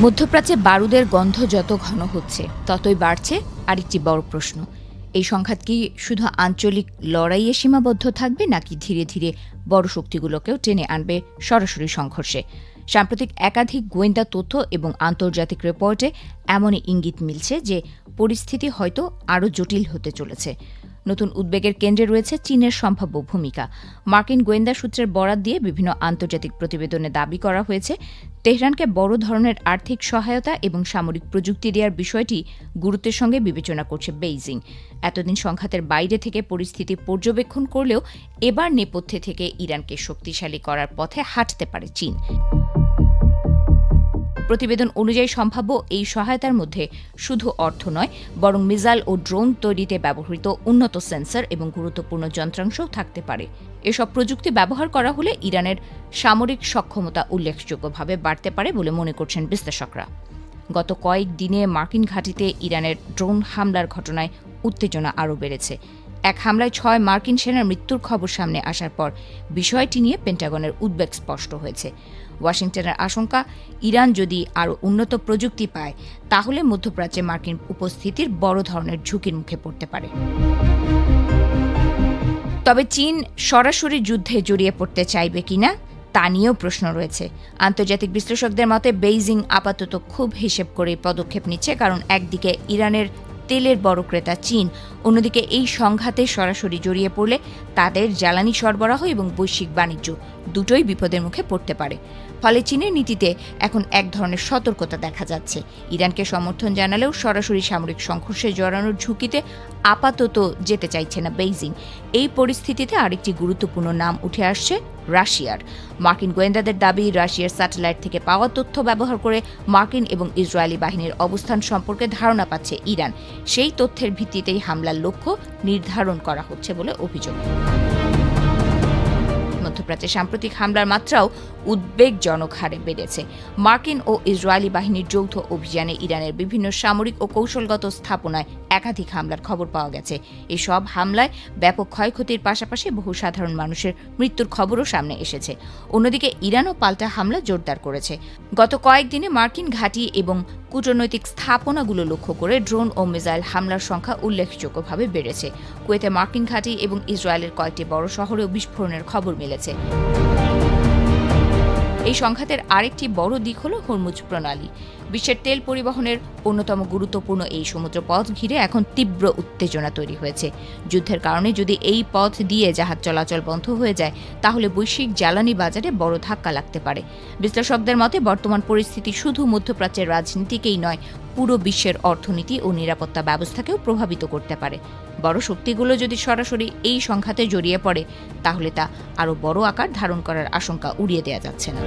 মধ্যপ্রাচ্যে বারুদের গন্ধ যত ঘন হচ্ছে ততই বাড়ছে আরেকটি বড় প্রশ্ন। এই সংঘাত কি শুধু আঞ্চলিক লড়াইয়ে সীমাবদ্ধ থাকবে নাকি ধীরে ধীরে বড় শক্তিগুলোকেও টেনে আনবে সরাসরি সংঘর্ষে? সাম্প্রতিক একাধিক গোয়েন্দা তথ্য এবং আন্তর্জাতিক রিপোর্টে এমনই ইঙ্গিত মিলছে যে পরিস্থিতি হয়তো আরও জটিল হতে চলেছে। নতুন উদ্বেগের কেন্দ্রে রয়েছে চীনের সম্ভাব্য ভূমিকা। মার্কিন গোয়েন্দা সূত্রের বরাত দিয়ে বিভিন্ন আন্তর্জাতিক প্রতিবেদনে দাবি করা হয়েছে, তেহরানকে বড় ধরনের আর্থিক সহায়তা এবং সামরিক প্রযুক্তি দেওয়ার বিষয়টি গুরুত্বের সঙ্গে বিবেচনা করছে বেইজিং। এতদিন সংঘাতের বাইরে থেকে পরিস্থিতি পর্যবেক্ষণ করলেও এবার নেপথ্যে থেকে ইরানকে শক্তিশালী করার পথে হাঁটতে পারে চীন। প্রতিবেদন অনুযায়ী সম্ভাব্য এই সহায়তার মধ্যে শুধু অর্থ নয়, বরং মিসাইল ও ড্রোন তৈরিতে ব্যবহৃত উন্নত সেন্সর এবং গুরুত্বপূর্ণ যন্ত্রাংশও থাকতে পারে। এসব প্রযুক্তি ব্যবহার করা হলে ইরানের সামরিক সক্ষমতা উল্লেখযোগ্যভাবে বাড়তে পারে বলে মনে করছেন বিশ্লেষকরা। গত কয়েক দিনে মার্কিন ঘাঁটিতে ইরানের ড্রোন হামলার ঘটনায় উত্তেজনা আরও বেড়েছে। এক হামলায় 6 মার্কিন সেনার মৃত্যুর খবর সামনে আসার পর বিষয়টি নিয়ে পেন্টাগনের উদ্বেগ স্পষ্ট হয়েছে। ওয়াশিংটনের আশঙ্কা, ইরান যদি আরও উন্নত প্রযুক্তি পায় তাহলে মধ্যপ্রাচ্যে মার্কিন উপস্থিতির বড় ধরনের ঝুঁকির মুখে পড়তে পারে। তবে চীন সরাসরি যুদ্ধে জড়িয়ে পড়তে চাইবে কিনা তা নিয়েও প্রশ্ন রয়েছে। আন্তর্জাতিক বিশ্লেষকদের মতে বেইজিং আপাতত খুব হিসেব করে পদক্ষেপ নিচ্ছে, কারণ একদিকে ইরানের তেলের বড় ক্রেতা চীন, অন্যদিকে এই সংঘাতে সরাসরি জড়িয়ে পড়লে তাদের জ্বালানি সরবরাহ এবং বৈশ্বিক বাণিজ্য দুটোই বিপদের মুখে পড়তে পারে। ফলে চীনের নীতিতে এখন এক ধরনের সতর্কতা দেখা যাচ্ছে। ইরানকে সমর্থন জানালেও সরাসরি সামরিক সংঘর্ষে জড়ানোর ঝুঁকিতে আপাতত যেতে চাইছে না বেইজিং। এই পরিস্থিতিতে আরেকটি গুরুত্বপূর্ণ নাম উঠে আসছে রাশিয়ার। মার্কিন গোয়েন্দাদের দাবি, রাশিয়ার স্যাটেলাইট থেকে পাওয়া তথ্য ব্যবহার করে মার্কিন এবং ইসরায়েলি বাহিনীর অবস্থান সম্পর্কে ধারণা পাচ্ছে ইরান। সেই তথ্যের ভিত্তিতেই হামলার লক্ষ্য নির্ধারণ করা হচ্ছে বলে অভিযোগ। মধ্যপ্রাচ্যে সাম্প্রতিক হামলার মাত্রাও উদ্বেগজনক হারে বেড়েছে। মার্কিন ও ইসরায়েলি বাহিনীর যৌথ অভিযানে ইরানের বিভিন্ন সামরিক ও কৌশলগত স্থাপনায় একাধিক হামলার খবর পাওয়া গেছে। এসব হামলায় ব্যাপক ক্ষয়ক্ষতির পাশাপাশি বহু সাধারণ মানুষের মৃত্যুর খবরও সামনে এসেছে। অন্যদিকে ইরানও পাল্টা হামলা জোরদার করেছে। গত কয়েকদিনে মার্কিন ঘাঁটি এবং কূটনৈতিক স্থাপনাগুলো লক্ষ্য করে ড্রোন ও মিসাইল হামলার সংখ্যা উল্লেখযোগ্যভাবে বেড়েছে। কুয়েতে মার্কিন ঘাঁটি এবং ইসরায়েলের কয়েকটি বড় শহরেও বিস্ফোরণের খবর মিলেছে। এই সংঘাতের আরেকটি বড় দিক হল হরমুজ প্রণালী। বিশ্বের তেল পরিবহনের অন্যতম গুরুত্বপূর্ণ এই সমুদ্রপথ ঘিরে এখন তীব্র উত্তেজনা তৈরি হয়েছে। যুদ্ধের কারণে যদি এই পথ দিয়ে জাহাজ চলাচল বন্ধ হয়ে যায় তাহলে বৈশ্বিক জ্বালানি বাজারে বড় ধাক্কা লাগতে পারে। বিশ্লেষকদের মতে বর্তমান পরিস্থিতি শুধু মধ্যপ্রাচ্যের রাজনীতিকেই নয়, পুরো বিশ্বের অর্থনীতি ও নিরাপত্তা ব্যবস্থাকেও প্রভাবিত করতে পারে। বড় শক্তিগুলো যদি সরাসরি এই সংঘাতে জড়িয়ে পড়ে তাহলে তা আরও বড় আকার ধারণ করার আশঙ্কা উড়িয়ে দেওয়া যাচ্ছে না।